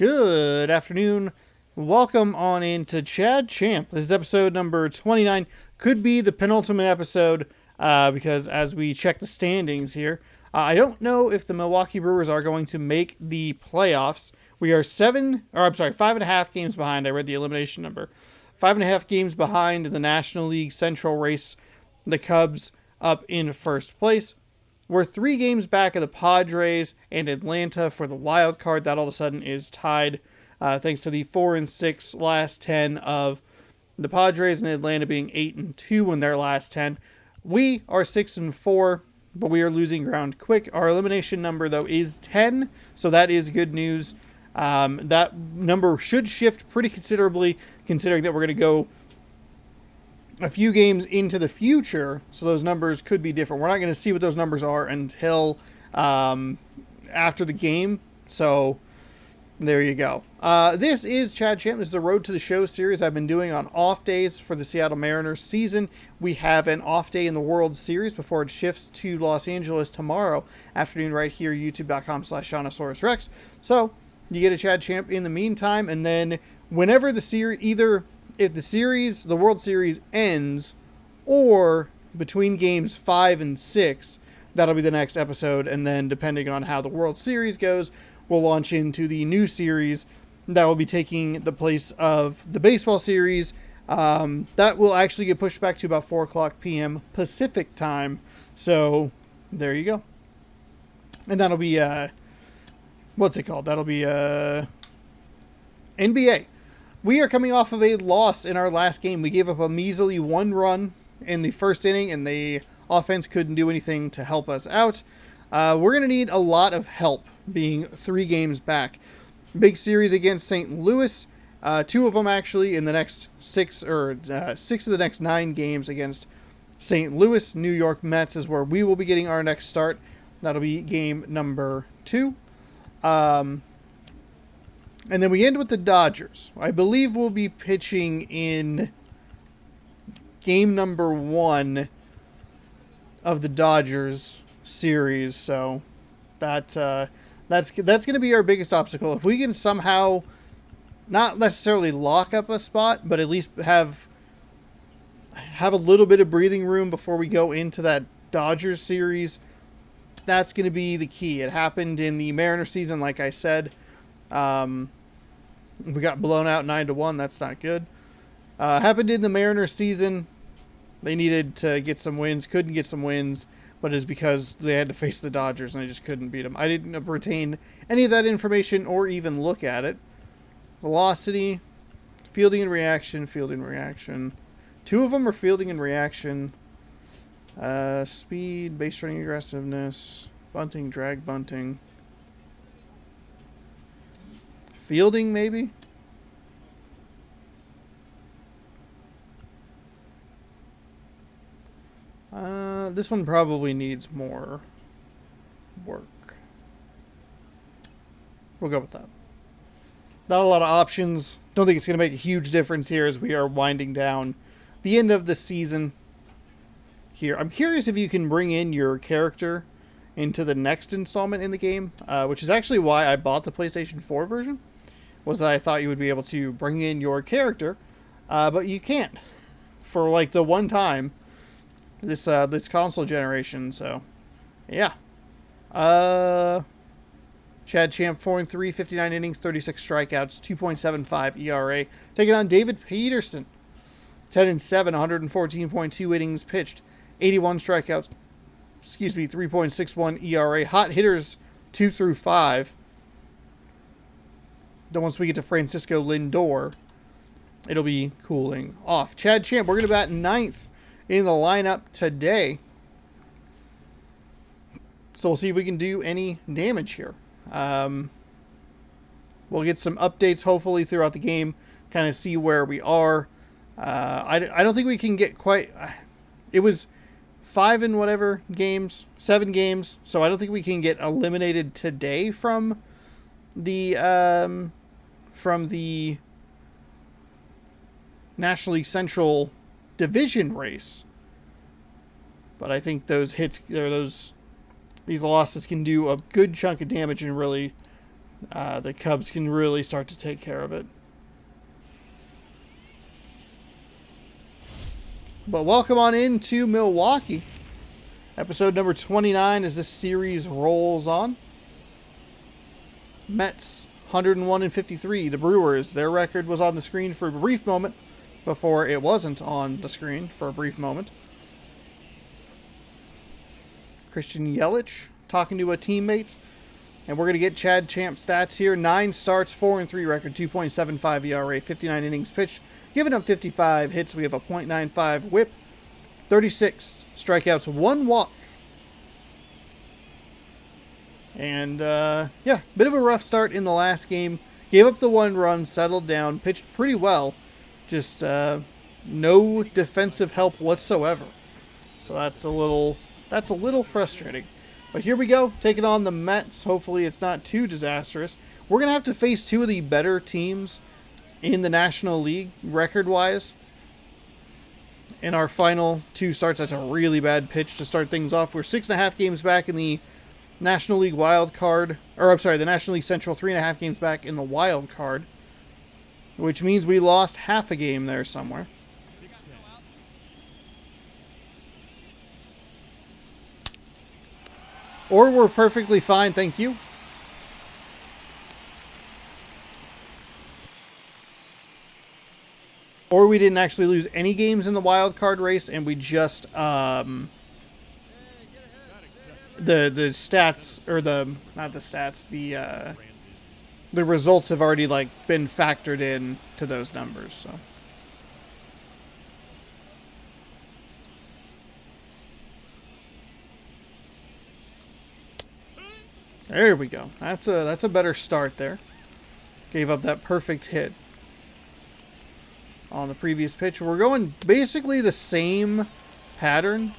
Good afternoon. Welcome on into Chad Champ. This is episode number 29. Could be the penultimate episode because as we check the standings here, I don't know if the Milwaukee Brewers are going to make the playoffs. We are 5.5 games behind. I read the elimination number. 5.5 games behind the National League Central race. The Cubs up in first place. We're 3 games back of the Padres and Atlanta for the wild card. That all of a sudden is tied thanks to the 4-6 last 10 of the Padres and Atlanta being 8-2 in their last 10. We are 6-4, but we are losing ground quick. Our elimination number, though, is 10, so that is good news. That number should shift pretty considerably, considering that we're going to go a few games into the future, so those numbers could be different. We're not going to see what those numbers are until after the game, so there you go. This is Chad Champ. This is a Road to the Show series I've been doing on off days for the Seattle Mariners season. We have an off day in the World Series before it shifts to Los Angeles tomorrow afternoon right here, youtube.com/Shawnosaurus So you get a Chad Champ in the meantime, and then whenever the series, either if the World Series ends, or between games 5 and 6, that'll be the next episode, and then depending on how the World Series goes, we'll launch into the new series that will be taking the place of the baseball series. That will actually get pushed back to about 4 o'clock p.m. Pacific time, so there you go. And that'll be, what's it called? That'll be, NBA. We are coming off of a loss in our last game. We gave up a measly 1 run in the first inning, and the offense couldn't do anything to help us out. We're going to need a lot of help being 3 games back. Big series against St. Louis. 2 of them actually in the next 6 of the next 9 games against St. Louis. New York Mets is where we will be getting our next start. That'll be game number 2. And then we end with the Dodgers. I believe we'll be pitching in game number 1 of the Dodgers series. So that's going to be our biggest obstacle. If we can somehow not necessarily lock up a spot, but at least have a little bit of breathing room before we go into that Dodgers series, that's going to be the key. It happened in the Mariners season, like I said. We got blown out 9-1. That's not good. Happened in the Mariners season. They needed to get some wins. Couldn't get some wins. But it's because they had to face the Dodgers and they just couldn't beat them. I didn't retain any of that information or even look at it. Velocity. Fielding and reaction. 2 of them are fielding and reaction. Speed. Base running aggressiveness. Bunting. Drag bunting. Fielding, maybe? This one probably needs more work. We'll go with that. Not a lot of options. Don't think it's going to make a huge difference here as we are winding down the end of the season here. I'm curious if you can bring in your character into the next installment in the game, which is actually why I bought the PlayStation 4 version. Was that I thought you would be able to bring in your character, but you can't for like the one time this console generation. So, yeah. Chad Champ 4-3, 59 innings, 36 strikeouts, 2.75 ERA. Taking on David Peterson, 10-7, 114.2 innings pitched, 81 strikeouts. 3.61 ERA. Hot hitters 2 through 5. Then once we get to Francisco Lindor, it'll be cooling off. Chad Champ, we're going to bat 9th in the lineup today. So we'll see if we can do any damage here. We'll get some updates hopefully throughout the game, kind of see where we are. I don't think we can get quite... It was 5 and whatever games, 7 games. So I don't think we can get eliminated today from the National League Central division race. But I think those hits or these losses can do a good chunk of damage and really the Cubs can really start to take care of it. But welcome on into Milwaukee. Episode number 29 as this series rolls on. Mets, 101-53. The Brewers, their record was on the screen for a brief moment before it wasn't on the screen for a brief moment. Christian Yelich talking to a teammate. And we're going to get Chad Champ stats here. 9 starts, 4-3 record, 2.75 ERA, 59 innings pitched, giving up 55 hits. We have a .95 whip, 36 strikeouts, 1 walk. And, yeah, bit of a rough start in the last game. Gave up the 1 run, settled down, pitched pretty well. Just no defensive help whatsoever. So that's a little frustrating. But here we go, taking on the Mets. Hopefully it's not too disastrous. We're going to have to face 2 of the better teams in the National League, record-wise. In our final 2 starts, that's a really bad pitch to start things off. We're 6.5 games back in the National League wild card. Or, I'm sorry, the National League Central, 3.5 games back in the wild card. Which means we lost half a game there somewhere. Or we're perfectly fine, thank you. Or we didn't actually lose any games in the wild card race, and we just the stats, or the results have already been factored in to those numbers. So. There we go. That's a better start there. Gave up that perfect hit on the previous pitch. We're going basically the same pattern.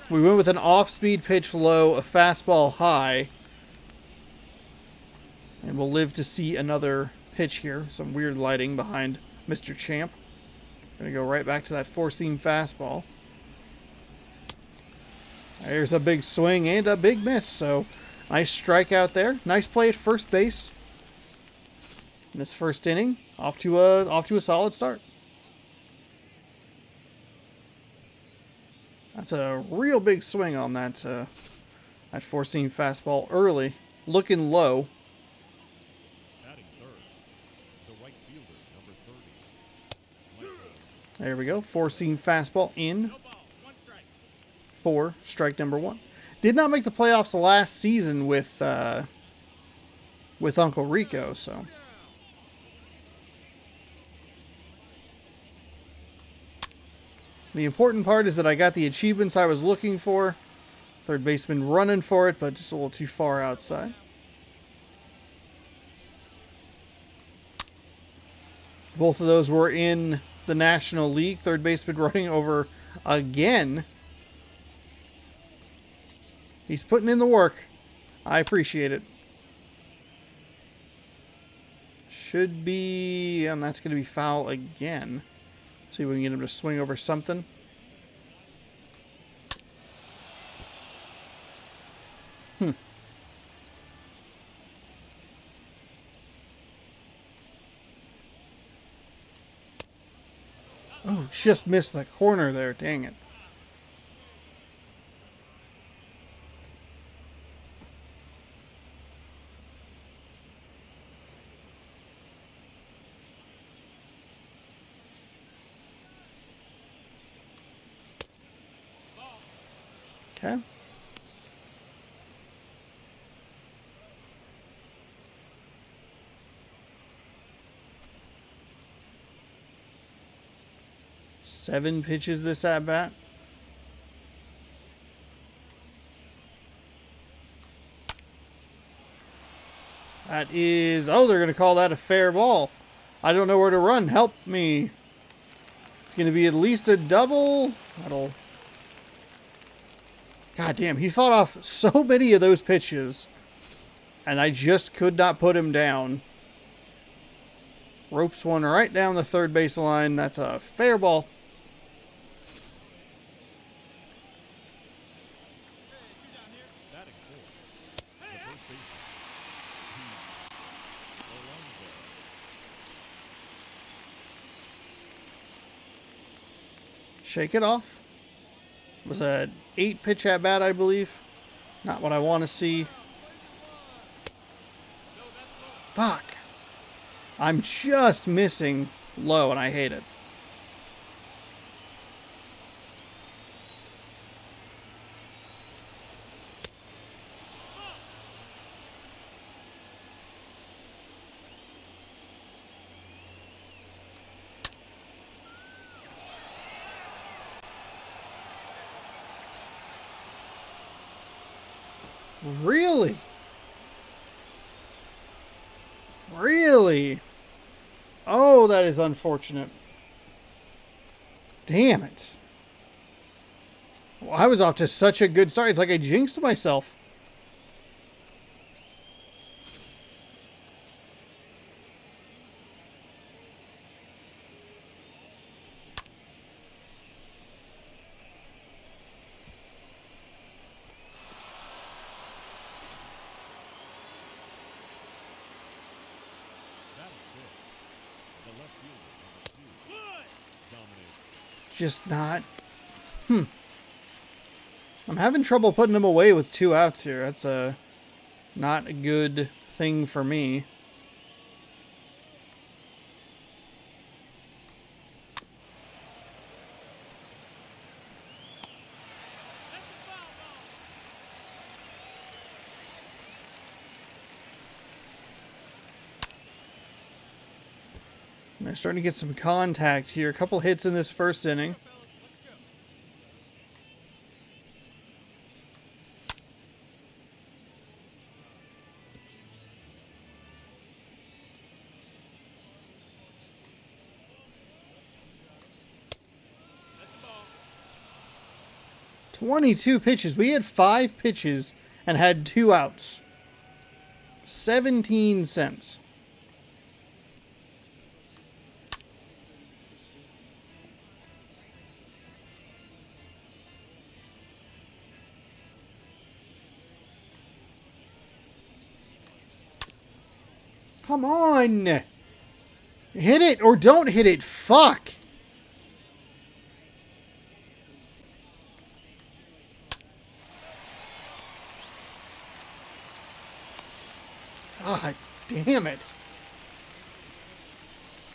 We went with an off-speed pitch low, a fastball high. And we'll live to see another pitch here. Some weird lighting behind Mr. Champ. Gonna go right back to that four-seam fastball. There's a big swing and a big miss, so nice strikeout there. Nice play at first base. In this first inning, off to a solid start. That's a real big swing on that four-seam fastball early, looking low. There we go, four-seam fastball in. 4, strike number 1. Did not make the playoffs last season with Uncle Rico, so. The important part is that I got the achievements I was looking for. Third baseman running for it, but just a little too far outside. Both of those were in the National League. Third baseman running over again. He's putting in the work. I appreciate it. Should be, and that's going to be foul again. See if we can get him to swing over something. Oh, just missed the corner there. Dang it. Okay. Seven pitches this at bat. That is, oh, they're going to call that a fair ball. I don't know where to run. Help me. It's going to be at least a double. That'll. God damn, he fought off so many of those pitches, and I just could not put him down. Ropes one right down the third base line. That's a fair ball. Shake it off. It was a 8-pitch at bat, I believe. Not what I want to see. Fuck. I'm just missing low, and I hate it. Really? Really? Oh, that is unfortunate. Damn it. Well, I was off to such a good start. It's like I jinxed myself. Just not. I'm having trouble putting him away with 2 outs here. That's not a good thing for me. They're starting to get some contact here. A couple hits in this first inning. "22 pitches. We had 5 pitches and had 2 outs. 17 cents. Come on! Hit it or don't hit it. Fuck! God damn it.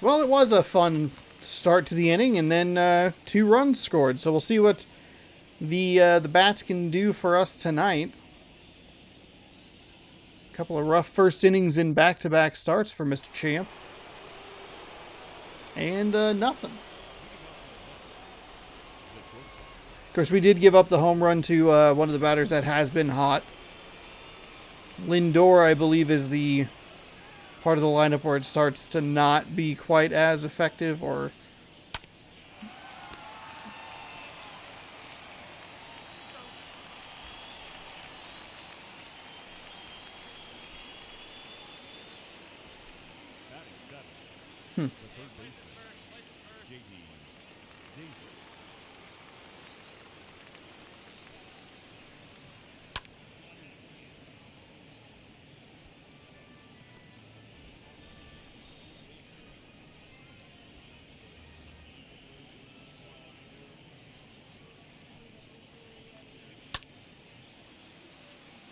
Well, it was a fun start to the inning, and then 2 runs scored. So we'll see what the bats can do for us tonight. A couple of rough first innings in back-to-back starts for Mr. Champ. And nothing. Of course, we did give up the home run to one of the batters that has been hot. Lindor, I believe, is the part of the lineup where it starts to not be quite as effective, or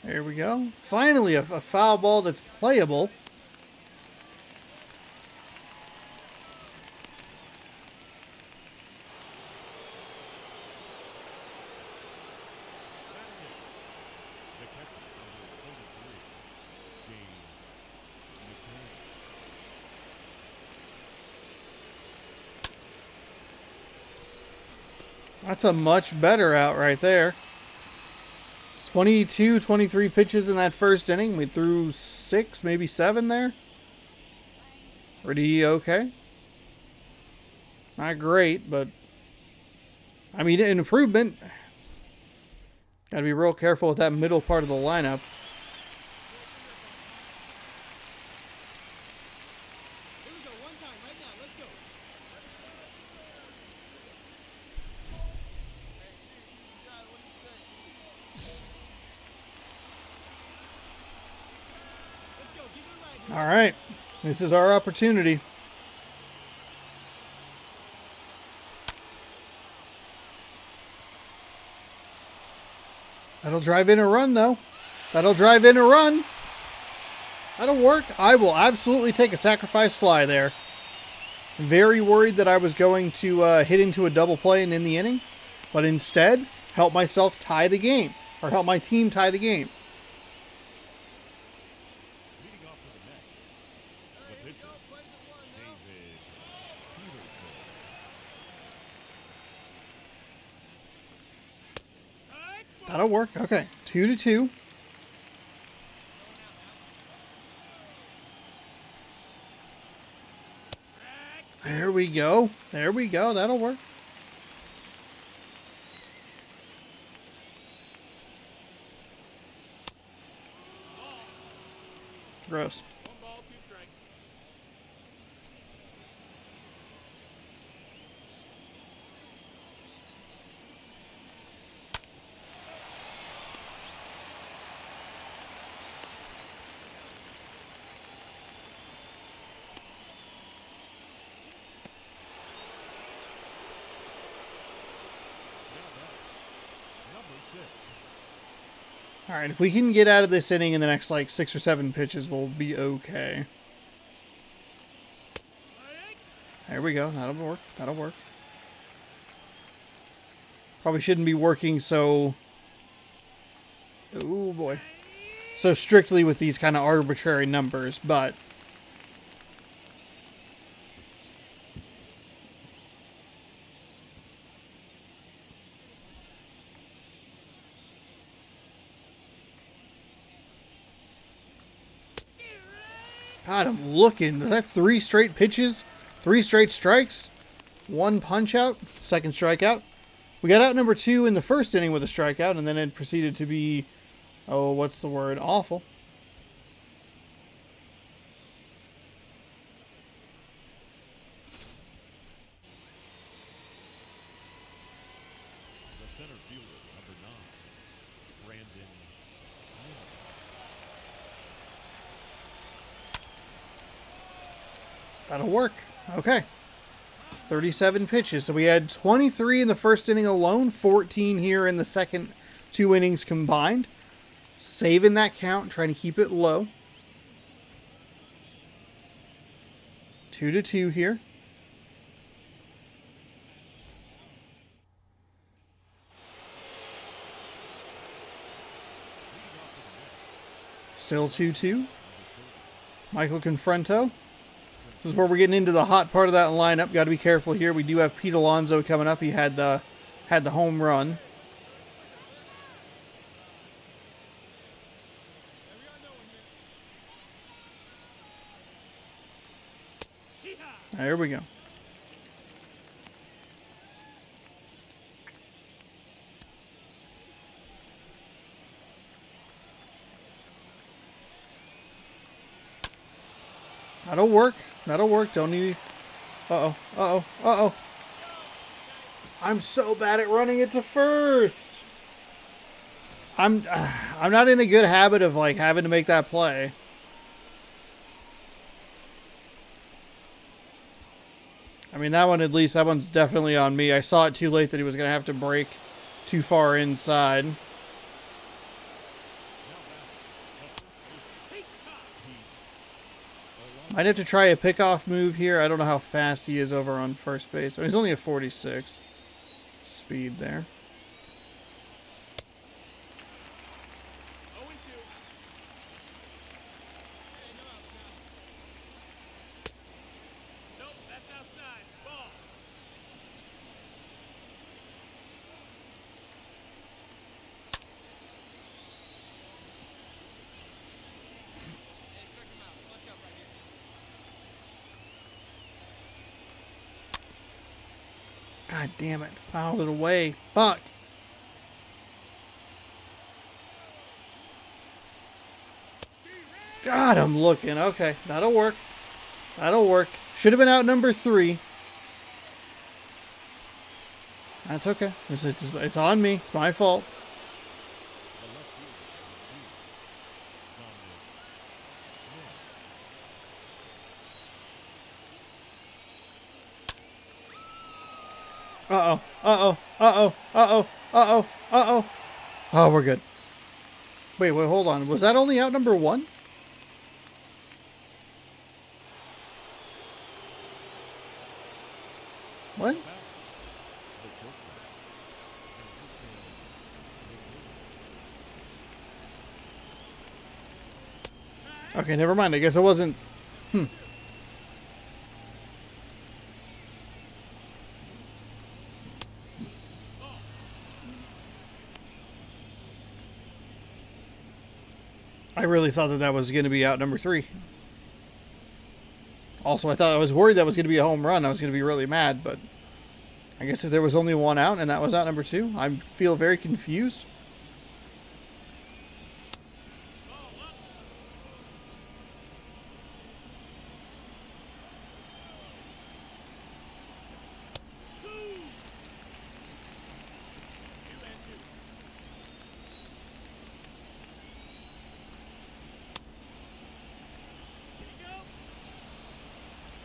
there we go. Finally, a foul ball that's playable. That's a much better out right there. 22, 23 pitches in that first inning. We threw 6, maybe 7 there. Pretty okay. Not great, but I mean, an improvement. Got to be real careful with that middle part of the lineup. All right, this is our opportunity. That'll drive in a run, though. That'll drive in a run. That'll work. I will absolutely take a sacrifice fly there. Very worried that I was going to hit into a double play and end the inning, but instead, help myself tie the game, or help my team tie the game. That'll work. Okay, 2-2. There we go. There we go. That'll work. Gross. All right, if we can get out of this inning in the next, like, 6 or 7 pitches, we'll be okay. There we go. That'll work. That'll work. Probably shouldn't be working so... Oh, boy. So strictly with these kind of arbitrary numbers, but... God, I'm looking. Is that 3 straight pitches? 3 straight strikes? 1 punch out? Second strikeout? We got out number 2 in the first inning with a strikeout, and then it proceeded to be, oh, what's the word? Awful. The center fielder, number 9, Brandon. That'll work. Okay. 37 pitches. So we had 23 in the first inning alone, 14 here in the second 2 innings combined. Saving that count, trying to keep it low. 2-2 here. Still 2-2. Michael Confronto. This is where we're getting into the hot part of that lineup. Got to be careful here. We do have Pete Alonso coming up. He had the home run. There we go. That'll work. That'll work. Don't need... Uh-oh. Uh-oh. Uh-oh. I'm so bad at running it to first. I'm not in a good habit of, like, having to make that play. I mean, that one, at least, that one's definitely on me. I saw it too late that he was going to have to break too far inside. Might have to try a pickoff move here. I don't know how fast he is over on first base. I mean, he's only a 46 speed there. God damn it. Fouled it away. Fuck. God, I'm looking. Okay, that'll work. That'll work. Should have been out number 3. That's okay. It's on me. It's my fault. Uh-oh. Uh-oh. Uh-oh. Uh-oh. Uh-oh. Uh-oh. Oh, we're good. Wait, hold on. Was that only out number 1? What? Okay, never mind. I guess it wasn't. I really thought that was going to be out number 3. Also, I was worried that was going to be a home run. I was going to be really mad, but I guess if there was only 1 out and that was out number 2, I feel very confused.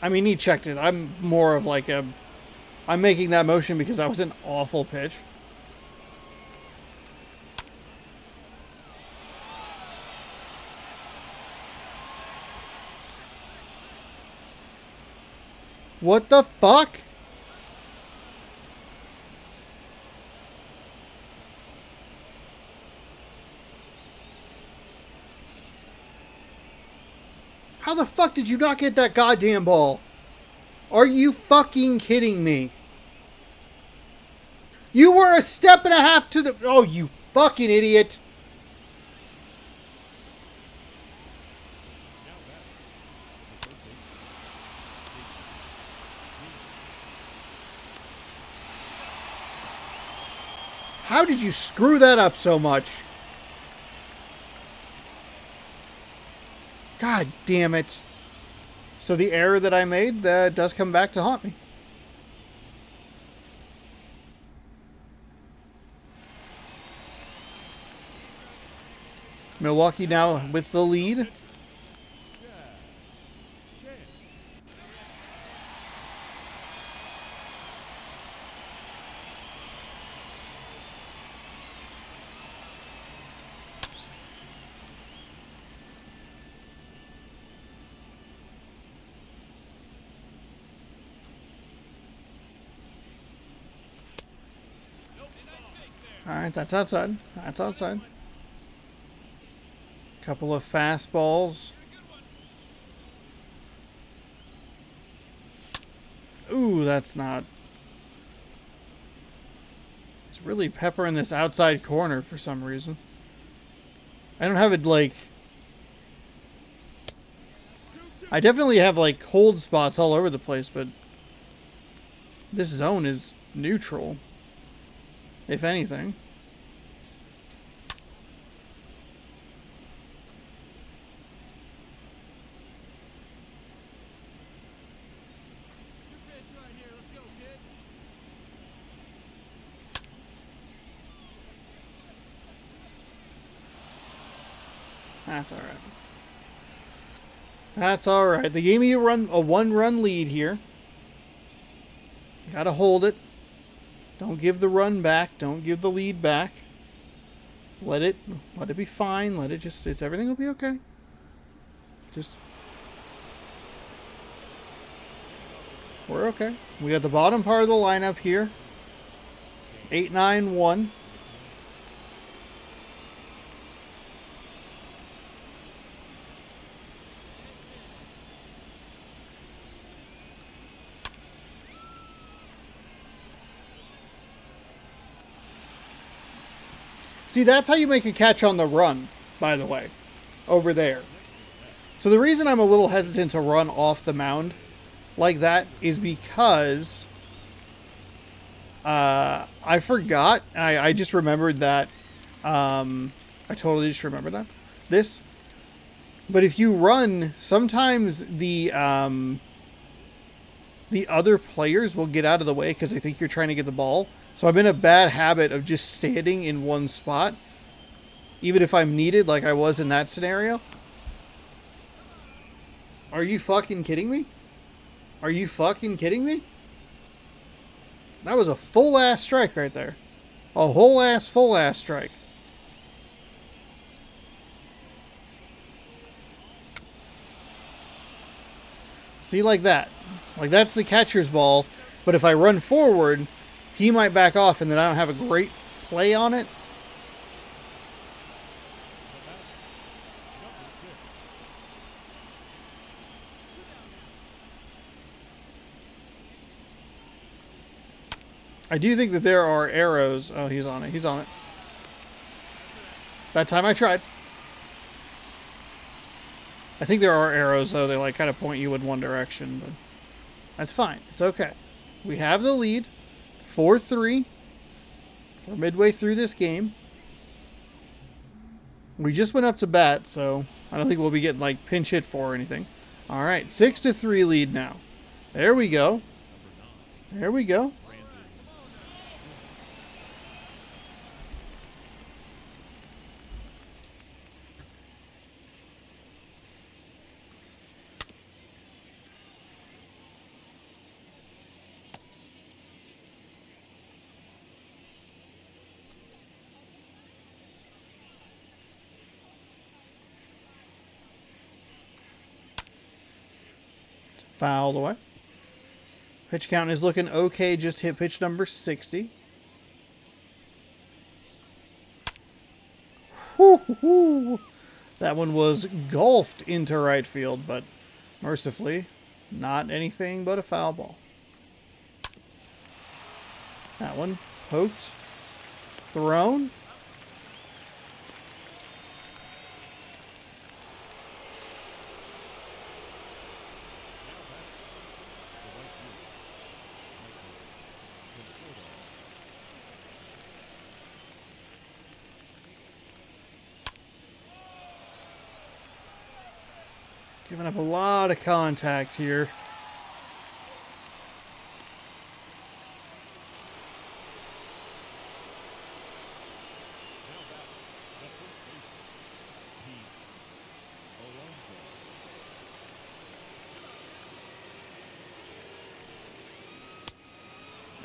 I mean, he checked it. I'm more of like a... I'm making that motion because that was an awful pitch. What the fuck? How the fuck did you not get that goddamn ball? Are you fucking kidding me? You were a step and a half to the... Oh, you fucking idiot. How did you screw that up so much? God damn it. So the error that I made does come back to haunt me. Milwaukee now with the lead. Alright, that's outside. That's outside. Couple of fastballs. Ooh, that's not... It's really peppering this outside corner for some reason. I don't have it, like... I definitely have, like, cold spots all over the place, but... This zone is neutral. If anything. That's alright. That's alright. They gave me a 1-run lead here. Gotta hold it. Don't give the run back. Don't give the lead back. Let it be fine. Let it just, everything will be okay. Just, we're okay. We got the bottom part of the lineup here. 8-9-1. See, that's how you make a catch on the run, by the way, over there. So the reason I'm a little hesitant to run off the mound like that is because I forgot. I just remembered that. I totally just remembered that. This. But if you run, sometimes the other players will get out of the way because they think you're trying to get the ball. So I'm in a bad habit of just standing in one spot, even if I'm needed like I was in that scenario. Are you fucking kidding me? Are you fucking kidding me? That was a full-ass strike right there. A whole-ass, full-ass strike. See, like that. Like, that's the catcher's ball. But if I run forward, he might back off, and then I don't have a great play on it. I do think that there are arrows. Oh, he's on it. He's on it. That time I tried. I think there are arrows, though. They, like, kind of point you in one direction. But that's fine. It's okay. We have the lead. 4-3. We're midway through this game. We just went up to bat, so I don't think we'll be getting, like, pinch hit for or anything. All right. 6-3 lead now. There we go. There we go. Fouled away. Pitch count is looking okay. Just hit pitch number 60. Woo-hoo-hoo. That one was golfed into right field, but mercifully, not anything but a foul ball. That one poked, thrown. Giving up a lot of contact here.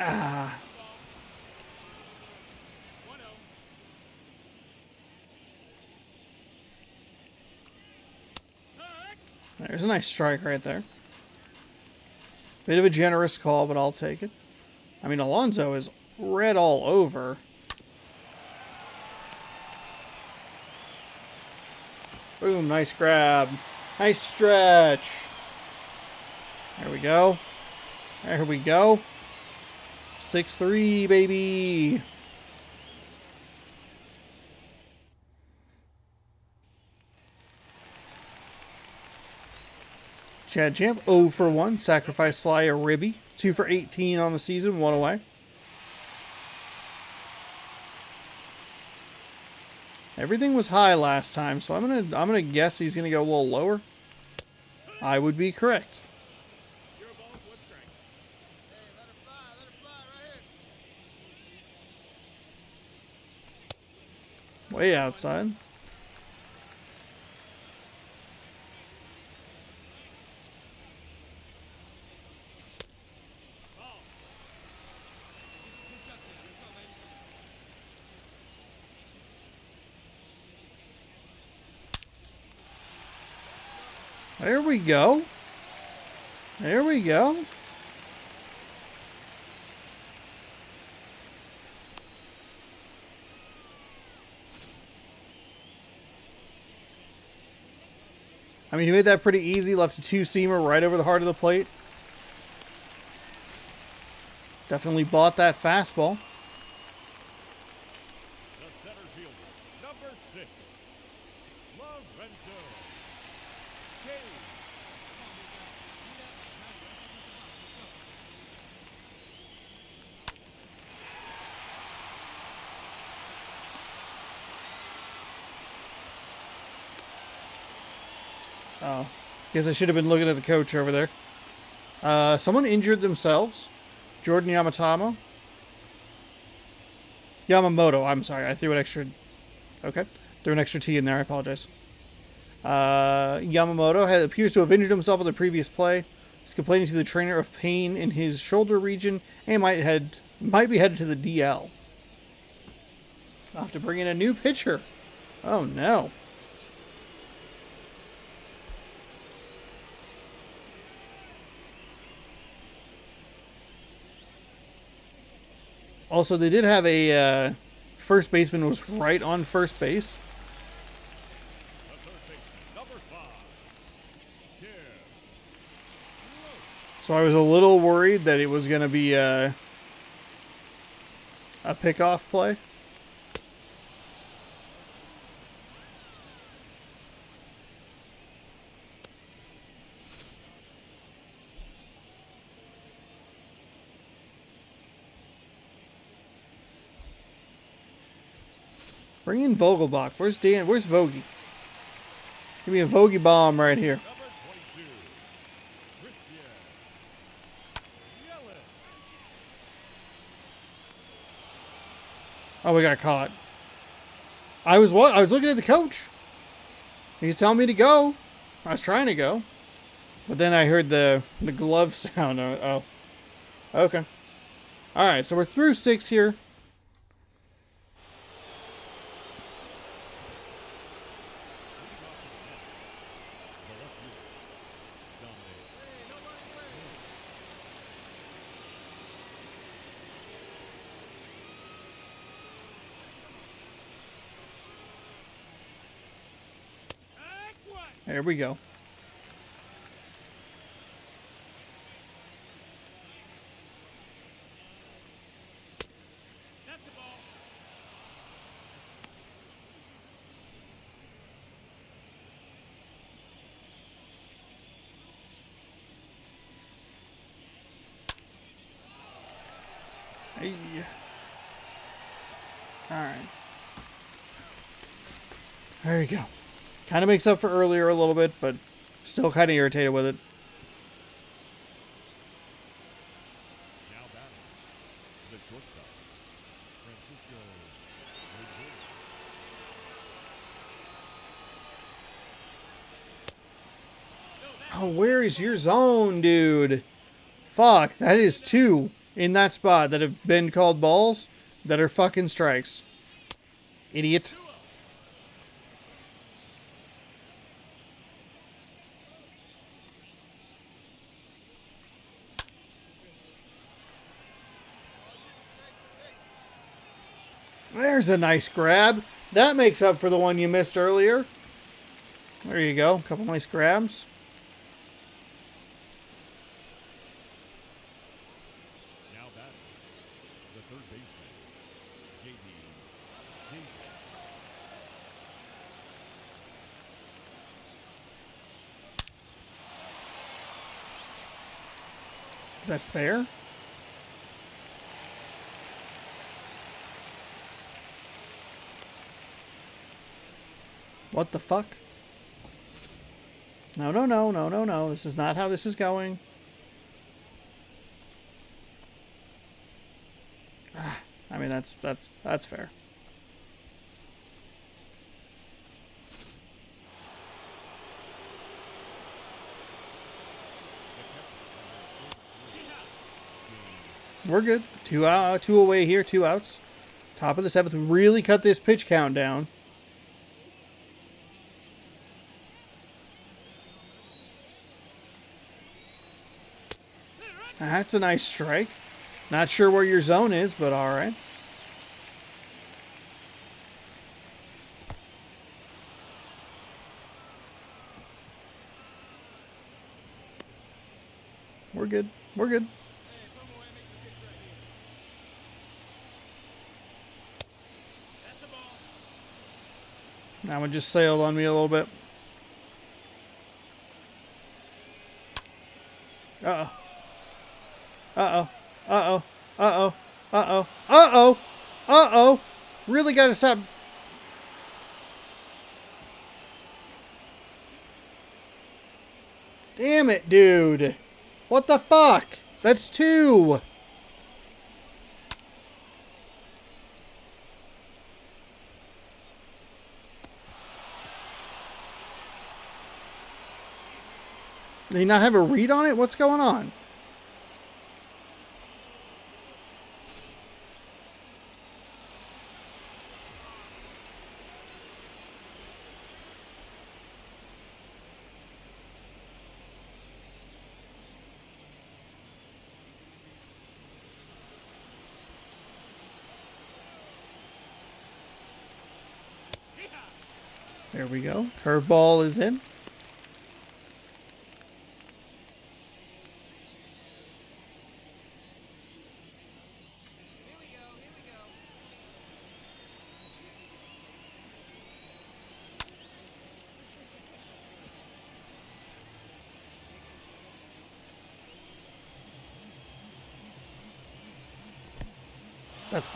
Ah. There's a nice strike right there. Bit of a generous call, but I'll take it. I mean, Alonso is red all over. Boom, nice grab. Nice stretch. There we go. There we go. 6-3, baby. Chad Champ, 0 for 1. Sacrifice fly, a ribby. 2 for 18 on the season, 1 away. Everything was high last time, so I'm gonna guess he's gonna go a little lower. I would be correct. Way outside. There we go. There we go. I mean, he made that pretty easy. Left a two-seamer right over the heart of the plate. Definitely bought that fastball. The center fielder, number 6, Lorenzo. Oh, guess I should have been looking at the coach over there. Someone injured themselves. Jordan Yamamoto. I'm sorry. I threw an extra. Okay. Threw an extra T in there. I apologize. Yamamoto appears to have injured himself in the previous play. He's complaining to the trainer of pain in his shoulder region and might be headed to the DL. I'll have to bring in a new pitcher. Oh, no. Also, they did have a first baseman was right on first base. The third baseman, number 5. Tim. So I was a little worried that it was going to be a pickoff play. Bring in Vogelbach. Where's Dan? Where's Vogie? Give me a Vogie bomb right here. Number 22. Christian. Yelich. Oh, we got caught. I was looking at the coach. He was telling me to go. I was trying to go, but then I heard the glove sound. Oh, okay. All right, so we're through 6 here. There we go. That's the ball. Hey. All right. There you go. Kind of makes up for earlier a little bit, but still kind of irritated with it. Now batting. The shortstop. Francisco. Oh, where is your zone, dude? Fuck, that is 2 in that spot that have been called balls that are fucking strikes. Idiot. There's a nice grab. That makes up for the one you missed earlier. There you go. A couple nice grabs. Now batting. The third baseman. JD. Is that fair? What the fuck? No, no, no, no, no, no. This is not how this is going. I mean, that's fair. We're good. Two away here, 2 outs. Top of the 7th. Really cut this pitch count down. That's a nice strike. Not sure where your zone is, but all right. We're good. We're good. That one just sailed on me a little bit. Uh-oh. Uh-oh. Uh-oh. Uh-oh. Uh-oh. Uh-oh. Uh-oh. Really got to stop. Damn it, dude. What the fuck? That's 2. Did he not have a read on it? What's going on? There we go. Curveball is in.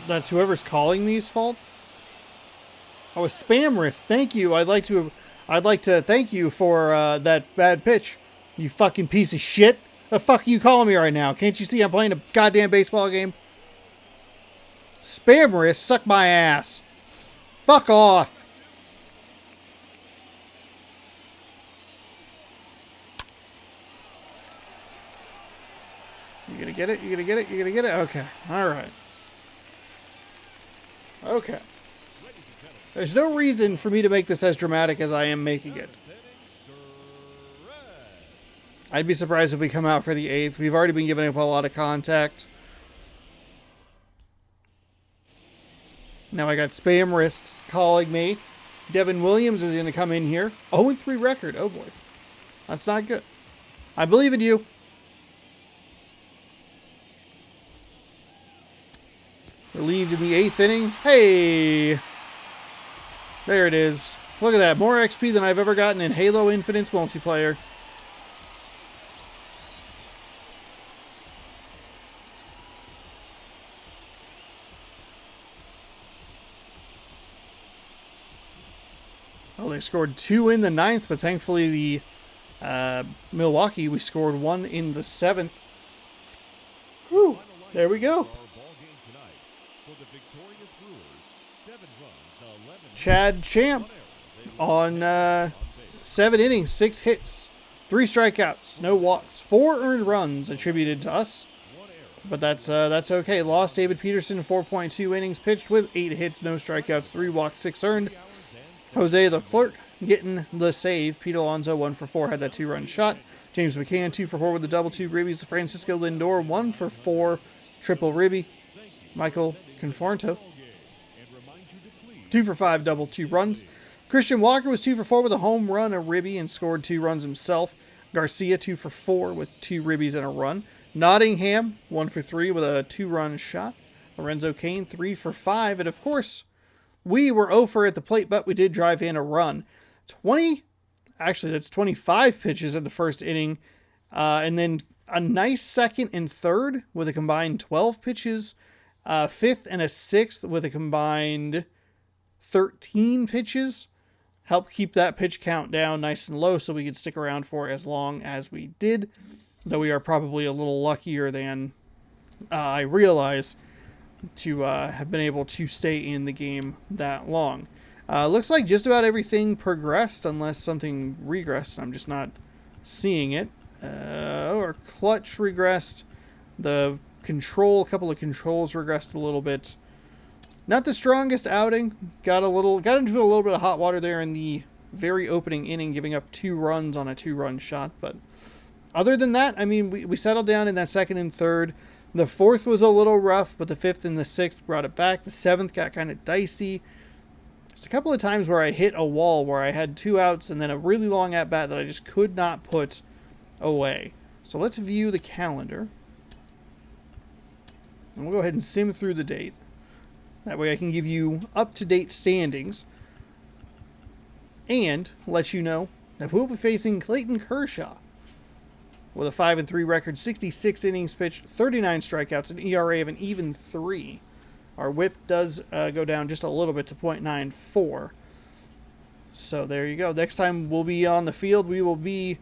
That's whoever's calling me's fault. Oh, a spam risk. Thank you. I'd like to thank you for that bad pitch. You fucking piece of shit. The fuck are you calling me right now? Can't you see I'm playing a goddamn baseball game? Spam risk, suck my ass. Fuck off. You gonna get it? You gonna get it? You gonna get it? Okay. Alright. Okay. There's no reason for me to make this as dramatic as I am making it. I'd be surprised if we come out for the 8th. We've already been giving up a lot of contact. Now I got spam wrists calling me. Devin Williams is going to come in here. 0-3 record. Oh boy. That's not good. I believe in you. Relieved in the 8th inning. Hey! There it is. Look at that. More XP than I've ever gotten in Halo Infinite's multiplayer. Oh, they scored 2 in the 9th, but thankfully the Milwaukee, we scored 1 in the 7th. Whew. There we go. Chad Champ on 7 innings, 6 hits, 3 strikeouts, no walks, 4 earned runs attributed to us. But that's okay. Lost David Peterson, 4.2 innings pitched with 8 hits, no strikeouts, 3 walks, 6 earned. Jose Leclerc getting the save. Pete Alonso 1 for 4 had that 2-run shot. James McCann 2 for 4 with the double 2 ribbies. Francisco Lindor 1 for 4 triple ribby. Michael Conforto 2 for 5 double 2 runs. Christian Walker was 2 for 4 with a home run, a ribby, and scored 2 runs himself. Garcia 2 for 4 with 2 ribbies and a run. Nottingham 1 for 3 with a 2-run shot. Lorenzo Cain 3 for 5, and of course, we were 0 for at the plate, but we did drive in a run. That's 25 pitches in the first inning, and then a nice second and third with a combined 12 pitches, 5th and a 6th with a combined 13 pitches. Help keep that pitch count down nice and low so we could stick around for as long as we did, though we are probably a little luckier than I realize to have been able to stay in the game that long. Looks like just about everything progressed unless something regressed and I'm just not seeing it. Our clutch regressed. The couple of controls regressed a little bit. Not the strongest outing. Got into a little bit of hot water there in the very opening inning, giving up 2 runs on a 2-run shot. But other than that, I mean, we settled down in that 2nd and 3rd. The 4th was a little rough, but the 5th and the 6th brought it back. The 7th got kind of dicey. There's a couple of times where I hit a wall where I had 2 outs and then a really long at-bat that I just could not put away. So let's view the calendar. And we'll go ahead and sim through the date. That way I can give you up-to-date standings and let you know that we'll be facing Clayton Kershaw with a 5-3 record, 66 innings pitched, 39 strikeouts, an ERA of an even 3. Our whip does go down just a little bit to .94. So there you go. Next time we'll be on the field, we will be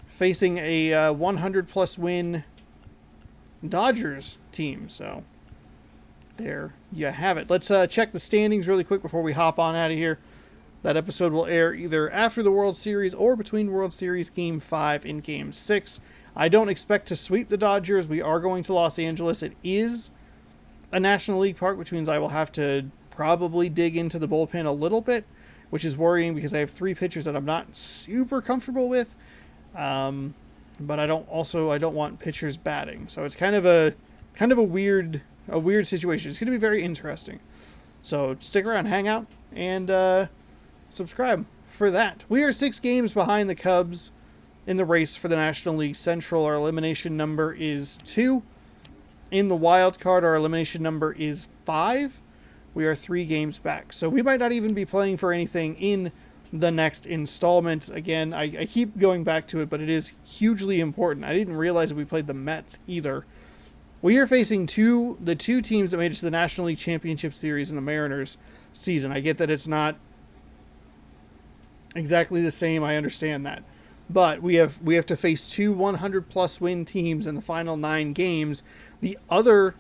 facing a 100-plus win Dodgers team. So there you have it. Let's check the standings really quick before we hop on out of here. That episode will air either after the World Series or between World Series Game 5 and Game 6. I don't expect to sweep the Dodgers. We are going to Los Angeles. It is a National League park, which means I will have to probably dig into the bullpen a little bit, which is worrying because I have 3 pitchers that I'm not super comfortable with. But I don't want pitchers batting. So it's kind of a weird situation. It's going to be very interesting. So stick around, hang out, and subscribe for that. We are 6 games behind the Cubs in the race for the National League Central. Our elimination number is 2. In the wild card, our elimination number is 5. We are 3 games back. So we might not even be playing for anything in the next installment. Again, I keep going back to it, but it is hugely important. I didn't realize that we played the Mets either. We are facing the two teams that made it to the National League Championship Series in the Mariners season. I get that it's not exactly the same. I understand that. But we have to face 2 100-plus win teams in the final 9 games. The other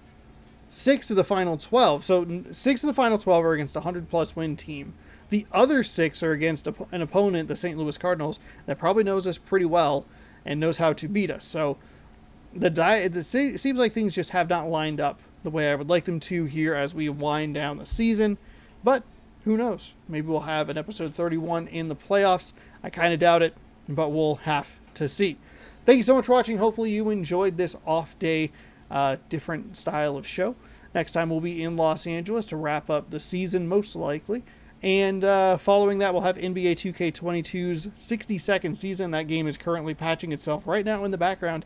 6 of the final 12. So 6 of the final 12 are against a 100-plus win team. The other 6 are against an opponent, the St. Louis Cardinals, that probably knows us pretty well and knows how to beat us. So it seems like things just have not lined up the way I would like them to here as we wind down the season. But who knows? Maybe we'll have an episode 31 in the playoffs. I kind of doubt it, but we'll have to see. Thank you so much for watching. Hopefully you enjoyed this off day, different style of show. Next time we'll be in Los Angeles to wrap up the season, most likely. And following that, we'll have NBA 2K22's 62nd season. That game is currently patching itself right now in the background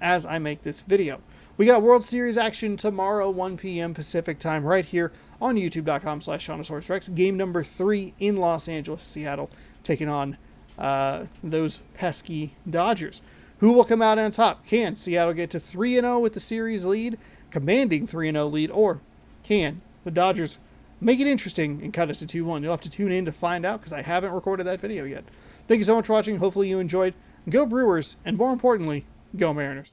as I make this video. We got World Series action tomorrow, 1 p.m. Pacific time, right here on youtube.com/ShaunosaurusRex. Game number 3 in Los Angeles, Seattle, taking on those pesky Dodgers. Who will come out on top? Can Seattle get to 3-0 with the series lead, commanding 3-0 lead, or can the Dodgers make it interesting and cut it to 2-1? You'll have to tune in to find out because I haven't recorded that video yet. Thank you so much for watching. Hopefully you enjoyed. Go Brewers, and more importantly, go Mariners.